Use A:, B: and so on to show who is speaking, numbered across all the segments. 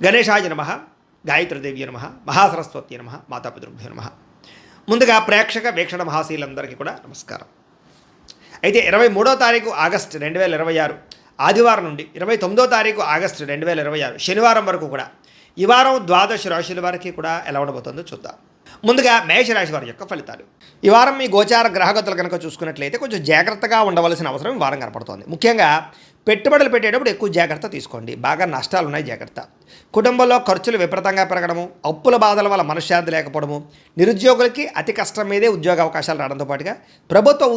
A: గణేశాయ నమః, గాయత్రీదేవ్య నమః, మహాసరస్వతి నమః, మాతాపితృభ్యో నమః. ముందుగా ప్రేక్షక వీక్షణ మహాశీలందరికీ కూడా నమస్కారం. అయితే 23వ తారీఖు ఆగస్టు 2026 ఆదివారం నుండి 29వ తారీఖు ఆగస్టు 2026 శనివారం వరకు కూడా ఈ వారం ద్వాదశ రాశుల వారికి కూడా ఎలా ఉండబోతుందో చూద్దాం. ముందుగా మేషరాశి వారి యొక్క ఫలితాలు. ఈ వారం మీ గోచార గ్రహగతులు కనుక చూసుకున్నట్లయితే కొంచెం జాగ్రత్తగా ఉండవలసిన అవసరం ఈ వారం కనపడుతోంది. ముఖ్యంగా పెట్టుబడులు పెట్టేటప్పుడు ఎక్కువ జాగ్రత్త తీసుకోండి. బాగా నష్టాలు ఉన్నాయి, జాగ్రత్త. కుటుంబంలో ఖర్చులు విపరీతంగా పెరగడము, అప్పుల బాధల వల్ల మనశ్శాంతి లేకపోవడము, నిరుద్యోగులకి అతి కష్టం మీదే ఉద్యోగ అవకాశాలు రావడంతో పాటుగా ప్రభుత్వ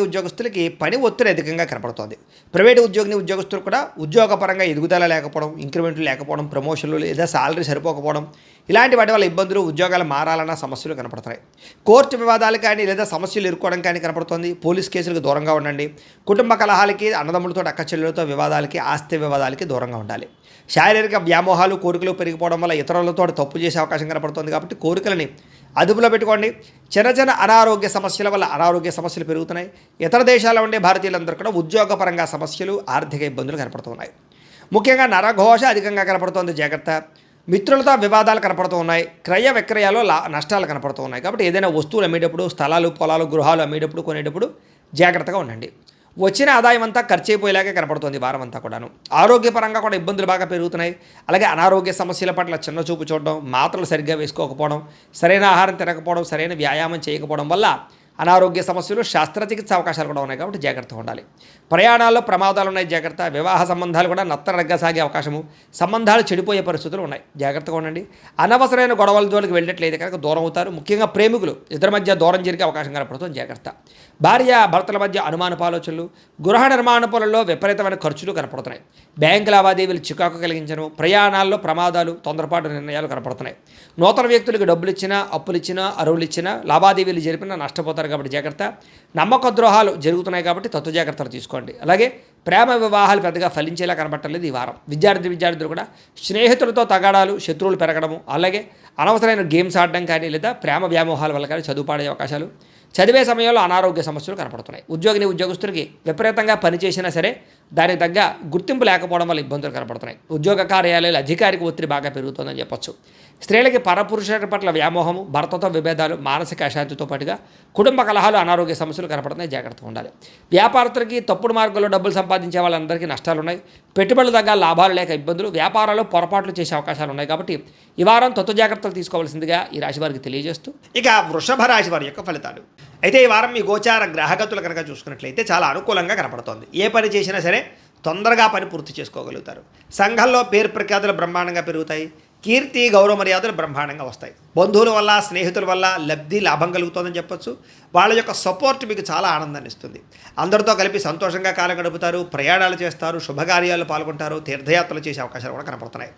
A: ఉద్యోగస్తులకి పని ఒత్తిడి అధికంగా కనపడుతోంది. ప్రైవేటు ఉద్యోగస్తులు కూడా ఉద్యోగపరంగా ఎదుగుదల లేకపోవడం, ఇంక్రిమెంట్లు లేకపోవడం, ప్రమోషన్లు లేదా శాలరీ సరిపోకపోవడం, ఇలాంటి వాటి వల్ల ఇబ్బందులు, ఉద్యోగాలు మారాలన్న సమస్యలు కనపడుతున్నాయి. కోర్టు వివాదాలు కానీ లేదా సమస్యలు ఇరుక్కోవడం కానీ కనపడుతోంది. పోలీస్ కేసులకు దూరంగా ఉండండి. కుటుంబ కలహాలకి, అన్నదమ్ములతో అక్క చెల్లెలతో వివాదాలకి, ఆస్తి వివాదాలకి దూరంగా ఉండాలి. శారీరక వ్యామోహాలు, కోరికలు పెరిగిపోవడం వల్ల ఇతరులతో తప్పు చేసే అవకాశం కనపడుతుంది. కాబట్టి కోరికలని అదుపులో పెట్టుకోండి. చిన్న అనారోగ్య సమస్యల వల్ల అనారోగ్య సమస్యలు పెరుగుతున్నాయి. ఇతర దేశాల్లో ఉండే భారతీయులందరూ కూడా ఉద్యోగపరంగా సమస్యలు, ఆర్థిక ఇబ్బందులు కనపడుతున్నాయి. ముఖ్యంగా నరఘోష అధికంగా కనపడుతోంది, జాగ్రత్త. మిత్రులతో వివాదాలు కనపడుతూ ఉన్నాయి. క్రయ విక్రయాల్లో నష్టాలు కనపడుతూ ఉన్నాయి. కాబట్టి ఏదైనా వస్తువులు అమ్మేటప్పుడు, స్థలాలు, పొలాలు, గృహాలు అమ్మేటప్పుడు, కొనేటప్పుడు జాగ్రత్తగా ఉండండి. వచ్చిన ఆదాయం అంతా ఖర్చు అయిపోయేలాగే కనపడుతుంది వారం అంతా కూడాను. ఆరోగ్యపరంగా కూడా ఇబ్బందులు బాగా పెరుగుతున్నాయి. అలాగే అనారోగ్య సమస్యల పట్ల చిన్న చూపు చూడడం, మాత్రలు సరిగ్గా వేసుకోకపోవడం, సరైన ఆహారం తినకపోవడం, సరైన వ్యాయామం చేయకపోవడం వల్ల అనారోగ్య సమస్యలు, శస్త్రచికిత్స అవకాశాలు కూడా ఉన్నాయి. కాబట్టి జాగ్రత్తగా ఉండాలి. ప్రయాణాల్లో ప్రమాదాలు ఉన్నాయి, జాగ్రత్త. వివాహ సంబంధాలు కూడా నత్తనడగ్గా సాగే అవకాశము, సంబంధాలు చెడిపోయే పరిస్థితులు ఉన్నాయి, జాగ్రత్తగా ఉండండి. అనవసరమైన గొడవల జోలికి వెళ్ళట్లేదు కనుక దూరం అవుతారు. ముఖ్యంగా ప్రేమికులు ఇద్దరి మధ్య దూరం జరిగే అవకాశం కనపడుతుంది, జాగ్రత్త. భార్య భర్తల మధ్య అనుమానపు ఆలోచనలు, గృహ నిర్మాణ పనుల్లో విపరీతమైన ఖర్చులు కనపడుతున్నాయి. బ్యాంకు లావాదేవీలు చికాకు కలిగించడం, ప్రయాణాల్లో ప్రమాదాలు, తొందరపాటు నిర్ణయాలు కనపడుతున్నాయి. నూతన వ్యక్తులకు డబ్బులు ఇచ్చినా, అప్పులు ఇచ్చినా, అరువులు ఇచ్చినా, లావాదేవీలు జరిపినా నష్టపోతారు. కాబట్టి జాగ్రత్త. నమ్మక ద్రోహాలు జరుగుతున్నాయి కాబట్టి తత్వ జాగ్రత్తలు తీసుకోండి. అలాగే ప్రేమ వివాహాలు పెద్దగా ఫలించేలా కనబట్టలేదు ఈ వారం. విద్యార్థులు కూడా స్నేహితులతో తగాడాలు, శత్రువులు పెరగడము, అలాగే అనవసరమైన గేమ్స్ ఆడడం కానీ లేదా ప్రేమ వ్యామోహాల వల్ల కానీ చదువు పాడే అవకాశాలు, చదివే సమయంలో అనారోగ్య సమస్యలు కనపడుతున్నాయి. ఉద్యోగస్తులకి విపరీతంగా పనిచేసినా సరే దానికి తగ్గ గుర్తింపు లేకపోవడం వల్ల ఇబ్బందులు కనపడుతున్నాయి. ఉద్యోగ కార్యాలయాలు అధికారిక ఒత్తిడి బాగా పెరుగుతుందని చెప్పొచ్చు. స్త్రీలకి పరపురుషుల పట్ల వ్యామోహము, భర్తతో విభేదాలు, మానసిక అశాంతితో పాటుగా కుటుంబ కలహాలు, అనారోగ్య సమస్యలు కనపడుతున్నాయి, జాగ్రత్తగా ఉండాలి. వ్యాపారస్తులకి తప్పుడు మార్గంలో డబ్బులు సంపాదించే వాళ్ళందరికీ నష్టాలు ఉన్నాయి. పెట్టుబడులు తగ్గ లాభాలు లేక ఇబ్బందులు, వ్యాపారాలు పొరపాట్లు చేసే అవకాశాలు ఉన్నాయి. కాబట్టి ఈ వారం తత్వ జాగ్రత్తలు తీసుకోవాల్సిందిగా ఈ రాశి వారికి తెలియజేస్తూ ఇక వృషభ రాశి వారి యొక్క ఫలితాలు. అయితే ఈ వారం మీ గోచార గ్రహగతులు కనుక చూసుకున్నట్లయితే చాలా అనుకూలంగా కనపడుతోంది. ఏ పని చేసినా సరే తొందరగా పని పూర్తి చేసుకోగలుగుతారు. సంఘంలో పేరు ప్రఖ్యాతులు బ్రహ్మాండంగా పెరుగుతాయి. కీర్తి, గౌరవ మర్యాదలు బ్రహ్మాండంగా వస్తాయి. బంధువుల వల్ల, స్నేహితుల వల్ల లాభం కలుగుతుందని చెప్పొచ్చు. వాళ్ళ యొక్క సపోర్ట్ మీకు చాలా ఆనందాన్ని ఇస్తుంది. అందరితో కలిపి సంతోషంగా కాలం గడుపుతారు. ప్రయాణాలు చేస్తారు, శుభకార్యాలు పాల్గొంటారు, తీర్థయాత్రలు చేసే అవకాశాలు కూడా కనపడుతున్నాయి.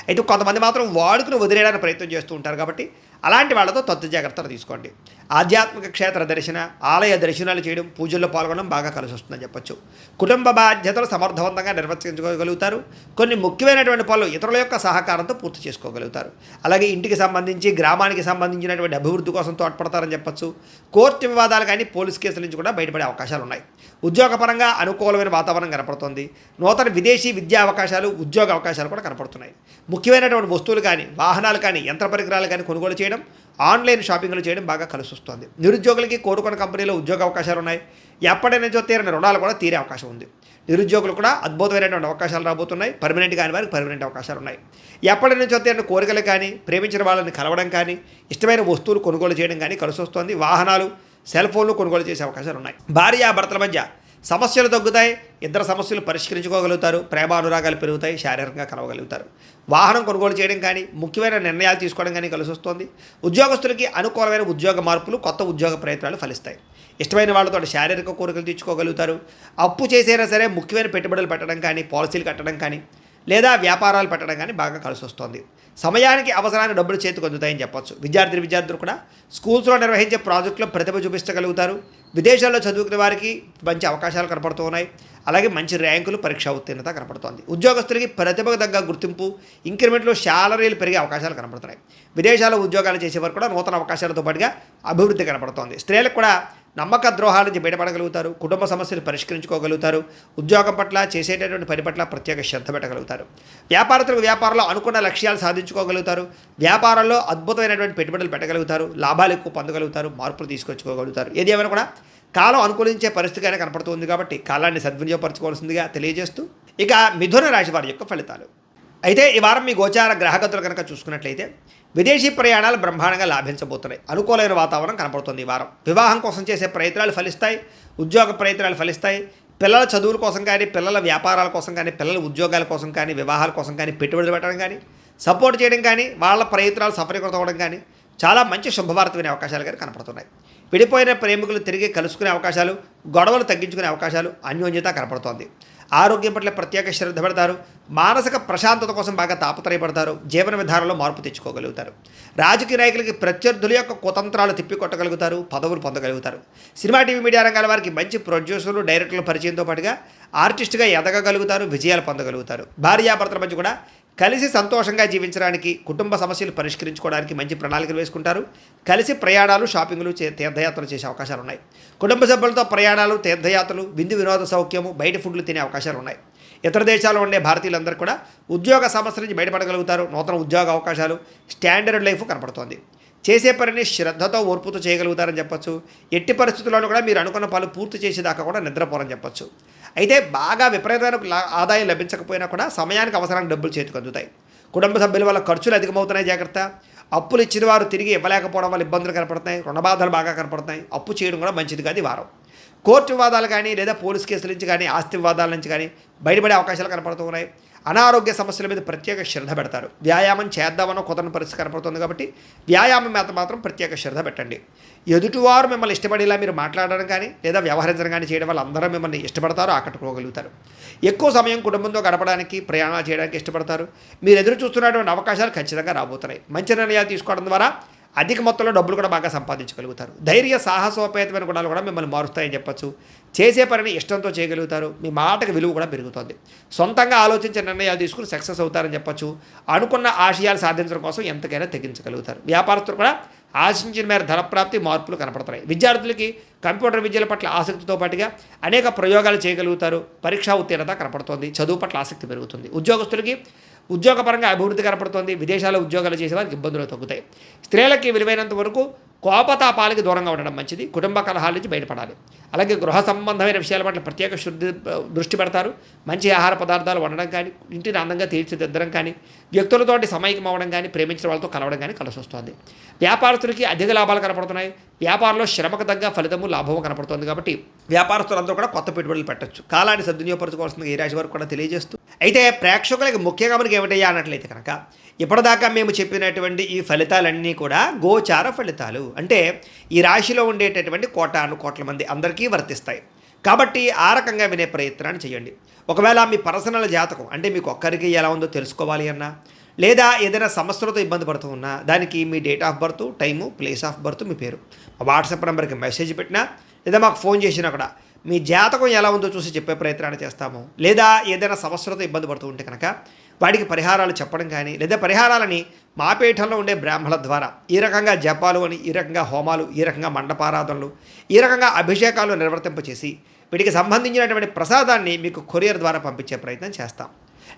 A: అయితే కొంతమంది మాత్రం వాడుకుని వదిలేయడానికి ప్రయత్నం చేస్తూ ఉంటారు. కాబట్టి అలాంటి వాళ్ళతో తత్వ జాగ్రత్తలు తీసుకోండి. ఆధ్యాత్మిక క్షేత్ర దర్శన, ఆలయ దర్శనాలు చేయడం, పూజల్లో పాల్గొనడం బాగా కలిసి వస్తుందని చెప్పొచ్చు. కుటుంబ బాధ్యతలు సమర్థవంతంగా నిర్వర్తించుకోగలుగుతారు. కొన్ని ముఖ్యమైనటువంటి పనులు ఇతరుల యొక్క సహకారంతో పూర్తి చేసుకోగలుగుతారు. అలాగే ఇంటికి సంబంధించి, గ్రామానికి సంబంధించినటువంటి అభివృద్ధి కోసం తోడ్పడతారని చెప్పొచ్చు. కోర్టు వివాదాలు కానీ, పోలీస్ కేసుల నుంచి కూడా బయటపడే అవకాశాలు ఉన్నాయి. ఉద్యోగపరంగా అనుకూలమైన వాతావరణం కనపడుతుంది. నూతన విదేశీ విద్యా అవకాశాలు, ఉద్యోగ అవకాశాలు కూడా కనపడుతున్నాయి. ముఖ్యమైనటువంటి వస్తువులు కానీ, వాహనాలు కానీ, యంత్ర పరికరాలు కానీ కొనుగోలు చేయడం, ఆన్లైన్ షాపింగ్లు చేయడం బాగా కలిసి వస్తుంది. నిరుద్యోగులకి కోరుకున్న కంపెనీలో ఉద్యోగ అవకాశాలు ఉన్నాయి. ఎప్పటి నుంచో తీరని రుణాలు కూడా తీరే అవకాశం ఉంది. నిరుద్యోగులు కూడా అద్భుతమైనటువంటి అవకాశాలు రాబోతున్నాయి. పర్మనెంట్ కాని వారికి పర్మనెంట్ అవకాశాలు ఉన్నాయి. ఎప్పటి నుంచో తీరని కోరికలు కానీ, ప్రేమించిన వాళ్ళని కలవడం కానీ, ఇష్టమైన వస్తువులు కొనుగోలు చేయడం కానీ కలిసి వస్తుంది. వాహనాలు, సెల్ ఫోన్లు కొనుగోలు చేసే అవకాశాలు ఉన్నాయి. భార్యాభర్తల మధ్య సమస్యలు తగ్గుతాయి. ఇద్దరు సమస్యలు పరిష్కరించుకోగలుగుతారు. ప్రేమానురాగాలు పెరుగుతాయి. శారీరకంగా కలవగలుగుతారు. వాహనం కొనుగోలు చేయడం కానీ, ముఖ్యమైన నిర్ణయాలు తీసుకోవడం కానీ కలిసి వస్తుంది. ఉద్యోగస్తులకి అనుకూలమైన ఉద్యోగ మార్పులు, కొత్త ఉద్యోగ ప్రయత్నాలు ఫలిస్తాయి. ఇష్టమైన వాళ్ళతో శారీరక కోరికలు తీర్చుకోగలుగుతారు. అప్పు చేసైనా సరే ముఖ్యమైన పెట్టుబడులు పెట్టడం కానీ, పాలసీలు కట్టడం కానీ, లేదా వ్యాపారాలు పెట్టడం కానీ బాగా కలిసి వస్తుంది. సమయానికి అవసరానికి డబ్బులు చేతికి అందుతాయని చెప్పొచ్చు. విద్యార్థులు కూడా స్కూల్స్లో నిర్వహించే ప్రాజెక్టులో ప్రతిభ చూపించగలుగుతారు. విదేశాల్లో చదువుకునే వారికి మంచి అవకాశాలు కనపడుతూ ఉన్నాయి. అలాగే మంచి ర్యాంకులు, పరీక్షా ఉత్తీర్ణత కనపడుతోంది. ఉద్యోగస్తులకి ప్రతిభకు తగ్గ గుర్తింపు, ఇంక్రిమెంట్లు, శాలరీలు పెరిగే అవకాశాలు కనపడుతున్నాయి. విదేశాల్లో ఉద్యోగాలు చేసేవారు కూడా నూతన అవకాశాలతో పాటుగా అభివృద్ధి కనపడుతోంది. స్త్రీలకు కూడా నమ్మక ద్రోహాల నుంచి బయటపడగలుగుతారు, కుటుంబ సమస్యలు పరిష్కరించుకోగలుగుతారు, ఉద్యోగం పట్ల చేసేటటువంటి పని పట్ల ప్రత్యేక శ్రద్ధ పెట్టగలుగుతారు. వ్యాపారస్తులకు వ్యాపారంలో అనుకున్న లక్ష్యాలు సాధించుకోగలుగుతారు, వ్యాపారంలో అద్భుతమైనటువంటి పెట్టుబడులు పెట్టగలుగుతారు, లాభాలు ఎక్కువ పొందగలుగుతారు, మార్పులు తీసుకొచ్చుకోగలుగుతారు. ఏది ఏమైనా కూడా కాలం అనుకూలించే పరిస్థితిగానే కనపడుతుంది కాబట్టి కాలాన్ని సద్వినియోగపరచుకోవాల్సిందిగా తెలియజేస్తూ, ఇక మిథున రాశి వారి యొక్క ఫలితాలు. అయితే ఈ వారం మీ గోచార గ్రహగతులు కనుక చూసుకున్నట్లయితే విదేశీ ప్రయాణాలు బ్రహ్మాండంగా లాభించబోతున్నాయి. అనుకూలమైన వాతావరణం కనపడుతుంది ఈ వారం. వివాహం కోసం చేసే ప్రయత్నాలు ఫలిస్తాయి, ఉద్యోగ ప్రయత్నాలు ఫలిస్తాయి, పిల్లల చదువుల కోసం కానీ, పిల్లల వ్యాపారాల కోసం కానీ, పిల్లల ఉద్యోగాల కోసం కానీ, వివాహాల కోసం కానీ, పెట్టుబడులు పెట్టడం కానీ, సపోర్ట్ చేయడం కానీ, వాళ్ళ ప్రయత్నాలు సఫలీకృతం అవ్వడం కానీ చాలా మంచి శుభవార్త వినే అవకాశాలు కానీ కనపడుతున్నాయి. విడిపోయిన ప్రేమికులు తిరిగి కలుసుకునే అవకాశాలు, గొడవలు తగ్గించుకునే అవకాశాలు, అన్యోన్యత కనపడుతోంది. ఆరోగ్యం పట్ల ప్రత్యేక శ్రద్ధ పెడతారు, మానసిక ప్రశాంతత కోసం బాగా తాపత్రయపడతారు, జీవన విధానంలో మార్పు తెచ్చుకోగలుగుతారు. రాజకీయ నాయకులకి ప్రత్యర్థుల యొక్క కుతంత్రాలు తిప్పికొట్టగలుగుతారు, పదవులు పొందగలుగుతారు. సినిమా టీవీ మీడియా రంగాల వారికి మంచి ప్రొడ్యూసర్లు, డైరెక్టర్ల పరిచయంతో పాటుగా ఆర్టిస్ట్గా ఎదగగలుగుతారు, విజయాలు పొందగలుగుతారు. భార్యాభర్తల మధ్య కూడా కలిసి సంతోషంగా జీవించడానికి, కుటుంబ సమస్యలు పరిష్కరించుకోవడానికి మంచి ప్రణాళికలు వేసుకుంటారు. కలిసి ప్రయాణాలు, షాపింగ్లు, తీర్థయాత్రలు చేసే అవకాశాలు ఉన్నాయి. కుటుంబ సభ్యులతో ప్రయాణాలు, తీర్థయాత్రలు, విందు వినోద సౌఖ్యము, బయట ఫుడ్లు తినే అవకాశాలు ఉన్నాయి. ఇతర దేశాల్లో ఉండే భారతీయులందరూ కూడా ఉద్యోగ సమస్యల నుంచి బయటపడగలుగుతారు. నూతన ఉద్యోగ అవకాశాలు, స్టాండర్డ్ లైఫ్ కనపడుతోంది. చేసే పనిని శ్రద్ధతో, ఓర్పుతో చేయగలుగుతారని చెప్పొచ్చు. ఎట్టి పరిస్థితుల్లోనూ కూడా మీరు అనుకున్న పనులు పూర్తి చేసేదాకా కూడా నిద్రపోరని చెప్పొచ్చు. అయితే బాగా విపరీతమైన ఆదాయం లభించకపోయినా కూడా సమయానికి అవసరానికి డబ్బులు చేతికి అందుతాయి. కుటుంబ సభ్యుల వల్ల ఖర్చులు అధికమవుతున్నాయి, జాగ్రత్త. అప్పులు ఇచ్చిన వారు తిరిగి ఇవ్వలేకపోవడం వల్ల ఇబ్బందులు కనపడుతున్నాయి, రుణబాధలు బాగా కనపడుతున్నాయి. అప్పు చేయడం కూడా మంచిది కాదు ఈ వారం. కోర్టు వివాదాలు కానీ, లేదా పోలీస్ కేసుల నుంచి కానీ, ఆస్తి వివాదాల నుంచి కానీ బయటపడే అవకాశాలు కనపడుతూ ఉన్నాయి. అనారోగ్య సమస్యల మీద ప్రత్యేక శ్రద్ధ పెడతారు. వ్యాయామం చేద్దామన్న కుదరని పరిస్థితి కనపడుతుంది కాబట్టి వ్యాయామం మీద మాత్రం ప్రత్యేక శ్రద్ధ పెట్టండి. ఎదుటివారు మిమ్మల్ని ఇష్టపడేలా మీరు మాట్లాడడం కానీ, లేదా వ్యవహరించడం కానీ చేయడం వల్ల అందరూ మిమ్మల్ని ఇష్టపడతారు, ఆకట్టుకోగలుగుతారు. ఎక్కువ సమయం కుటుంబంతో గడపడానికి, ప్రయాణాలు చేయడానికి ఇష్టపడతారు. మీరు ఎదురు చూస్తున్నటువంటి అవకాశాలు ఖచ్చితంగా రాబోతున్నాయి. మంచి నిర్ణయాలు తీసుకోవడం ద్వారా అధిక మొత్తంలో డబ్బులు కూడా బాగా సంపాదించగలుగుతారు. ధైర్య సాహసోపేతమైన గుణాలు కూడా మిమ్మల్ని మారుస్తాయని చెప్పచ్చు. చేసే పనిని ఇష్టంతో చేయగలుగుతారు. మీ మాటకు విలువ కూడా పెరుగుతుంది. సొంతంగా ఆలోచించే నిర్ణయాలు తీసుకుని సక్సెస్ అవుతారని చెప్పచ్చు. అనుకున్న ఆశయాలు సాధించడం కోసం ఎంతకైనా తెగించగలుగుతారు. వ్యాపారస్తులు కూడా ఆశించిన మేర ధనప్రాప్తి, మార్పులు కనపడుతున్నాయి. విద్యార్థులకి కంప్యూటర్ విద్యల పట్ల ఆసక్తితో పాటుగా అనేక ప్రయోగాలు చేయగలుగుతారు. పరీక్షా ఉత్తీర్ణత కనపడుతోంది. చదువు పట్ల ఆసక్తి పెరుగుతుంది. ఉద్యోగస్తులకి ఉద్యోగపరంగా అభివృద్ధి కనపడుతోంది. విదేశాల్లో ఉద్యోగాలు చేసేవారికి ఇబ్బందులు తగ్గుతాయి. స్త్రీలకి విలువైనంత వరకు కోపతాపాలకి దూరంగా ఉండడం మంచిది. కుటుంబ కలహాల నుంచి బయటపడాలి. అలాగే గృహ సంబంధమైన విషయాల పట్ల ప్రత్యేక దృష్టి పెడతారు. మంచి ఆహార పదార్థాలు వండడం కానీ, ఇంటిని అందంగా తీర్చిదిద్దడం కానీ, వ్యక్తులతోటి సమైక్యం అవ్వడం కానీ, ప్రేమించిన వాళ్ళతో కలవడం కానీ కలిసి వస్తుంది. వ్యాపారస్తులకి అధిక లాభాలు కనపడుతున్నాయి. వ్యాపారంలో శ్రమకు తగ్గ ఫలితము, లాభము కనపడుతుంది కాబట్టి వ్యాపారస్తులందరూ కూడా కొత్త పెట్టుబడులు పెట్టచ్చు. కాలాన్ని సద్వినియోగపరచుకోవాల్సింది ఈ రాశి వారికి కూడా తెలియజేస్తూ, అయితే ప్రేక్షకులకి ముఖ్యంగా మనకి ఏమిటయ్యా అన్నట్లయితే కనుక, ఇప్పటిదాకా మేము చెప్పినటువంటి ఈ ఫలితాలన్నీ కూడా గోచార ఫలితాలు. అంటే ఈ రాశిలో ఉండేటటువంటి కోటాను కోట్ల మంది అందరికీ వర్తిస్తాయి. కాబట్టి ఆ రకంగా వినే ప్రయత్నాన్ని చేయండి. ఒకవేళ మీ పర్సనల్ జాతకం అంటే మీకు ఒక్కరికి ఎలా ఉందో తెలుసుకోవాలి అన్నా, లేదా ఏదైనా సమస్యలతో ఇబ్బంది పడుతూ ఉన్నా, దానికి మీ date of birth, time, place of birth, మీ పేరు వాట్సాప్ నెంబర్కి మెసేజ్ పెట్టినా, లేదా మాకు ఫోన్ చేసినా కూడా మీ జాతకం ఎలా ఉందో చూసి చెప్పే ప్రయత్నాన్ని చేస్తాము. లేదా ఏదైనా సమస్యలతో ఇబ్బంది పడుతూ ఉంటే కనుక వాటికి పరిహారాలు చెప్పడం కానీ, లేదా పరిహారాలని మా పీఠంలో ఉండే బ్రాహ్మణుల ద్వారా ఈ రకంగా జపాలు అని, ఈ రకంగా హోమాలు, ఈ రకంగా మండపారాధనలు, ఈ రకంగా అభిషేకాలు నిర్వర్తింపచేసి వీటికి సంబంధించినటువంటి ప్రసాదాన్ని మీకు కొరియర్ ద్వారా పంపించే ప్రయత్నం చేస్తాం.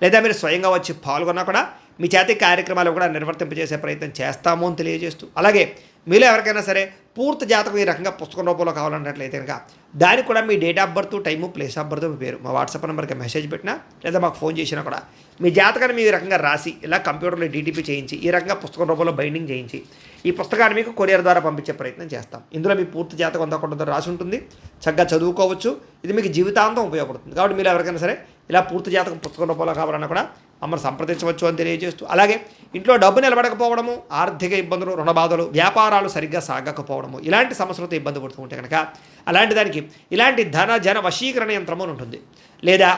A: లేదా మీరు స్వయంగా వచ్చి పాల్గొన్నా కూడా మీ చేతి కార్యక్రమాలు కూడా నిర్వర్తింపజేసే ప్రయత్నం చేస్తాము అని తెలియజేస్తూ, అలాగే మీలో ఎవరికైనా సరే పూర్తి జాతకం ఈ రకంగా పుస్తకం రూపంలో కావాలన్నట్లయితే కనుక దానికి కూడా మీ date of birth, time, place of birth, మీ పేరు మా వాట్సాప్ నెంబర్కి మెసేజ్ పెట్టినా, లేదా మాకు ఫోన్ చేసినా కూడా మీ జాతకాన్ని మీ రకంగా రాసి ఇలా కంప్యూటర్లో డీటీపీ చేయించి ఈ రకంగా పుస్తకం రూపంలో బైండింగ్ చేయించి ఈ పుస్తకాన్ని మీకు కొరియర్ ద్వారా పంపించే ప్రయత్నం చేస్తాం. ఇందులో మీ పూర్తి జాతకం అంతా కూడా రాసి ఉంటుంది. చక్కగా చదువుకోవచ్చు. ఇది మీకు జీవితాంతం ఉపయోగపడుతుంది. కాబట్టి మీరు ఎవరికైనా సరే ఇలా పూర్తి జాతకం పుస్తకం రూపంలో కావాలన్నా కూడా మమ్మల్ని సంప్రదించవచ్చు అని తెలియజేస్తూ, అలాగే ఇంట్లో డబ్బు నిలబడకపోవడము, ఆర్థిక ఇబ్బందులు, రుణబాధలు, వ్యాపారాలు సరిగ్గా సాగకపోవడము, ఇలాంటి సమస్యలతో ఇబ్బంది పడుతూ ఉంటే కనుక అలాంటి దానికి ఇలాంటి ధన జన వశీకరణ యంత్రము అని ఉంటుంది. లేదా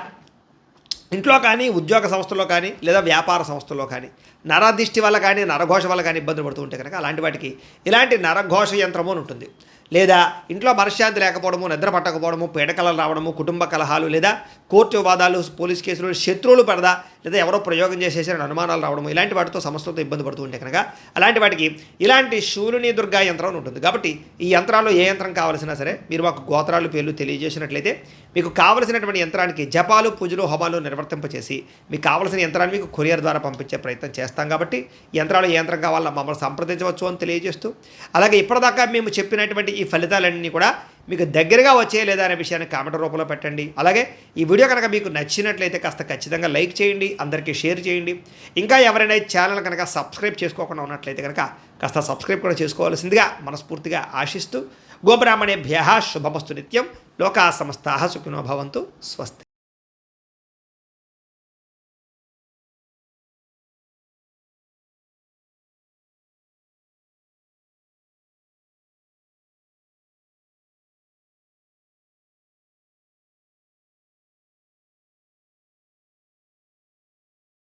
A: ఇంట్లో కానీ, ఉద్యోగ సంస్థల్లో కానీ, లేదా వ్యాపార సంస్థల్లో కానీ నరదిష్టి వల్ల కానీ, నరఘోష వల్ల కానీ ఇబ్బందులు పడుతూ ఉంటే కనుక అలాంటి వాటికి ఇలాంటి నరఘోష యంత్రము అని ఉంటుంది. లేదా ఇంట్లో మనశ్శాంతి లేకపోవడము, నిద్ర పట్టకపోవడము, పీడకలలు రావడము, కుటుంబ కలహాలు, లేదా కోర్టు వివాదాలు, పోలీస్ కేసులు, శత్రువులు పడదా, లేదా ఎవరో ప్రయోగం చేసేసారని అనుమానాలు రావడము, ఇలాంటి వాటితో సమస్యలతో ఇబ్బంది పడుతూ ఉంటే కనుక అలాంటి వాటికి ఇలాంటి శూలిని దుర్గా యంత్రం అని ఉంటుంది. కాబట్టి ఈ యంత్రాల్లో ఏ యంత్రం కావాల్సినా సరే మీరు మాకు గోత్రాలు పేర్లు తెలియజేసినట్లయితే మీకు కావలసినటువంటి యంత్రానికి జపాలు, పూజలు, హోమాలు నిర్వర్తింపచేసి మీకు కావలసిన యంత్రాన్ని మీకు కొరియర్ ద్వారా పంపించే ప్రయత్నం చేస్తాం. కాబట్టి యంత్రాలు ఏ యంత్రం కావాలో మమ్మల్ని సంప్రదించవచ్చు అని తెలియజేస్తూ, అలాగే ఇప్పటిదాకా మేము చెప్పినటువంటి ఈ ఫలితాలన్నీ కూడా మీకు దగ్గరగా వచ్చే లేదా అనే విషయాన్ని కామెంట్ రూపంలో పెట్టండి. అలాగే ఈ వీడియో కనుక మీకు నచ్చినట్లయితే కాస్త ఖచ్చితంగా లైక్ చేయండి, అందరికీ షేర్ చేయండి. ఇంకా ఎవరైనా ఈ ఛానల్ కనుక సబ్స్క్రైబ్ చేసుకోకుండా ఉన్నట్లయితే కనుక కాస్త సబ్స్క్రైబ్ కూడా చేసుకోవాల్సిందిగా మనస్ఫూర్తిగా ఆశిస్తూ, గోబ్రాహ్మణేభ్యః శుభమస్తు నిత్యం, లోకా సమస్తాః సుఖినో భవంతు, స్వస్తి.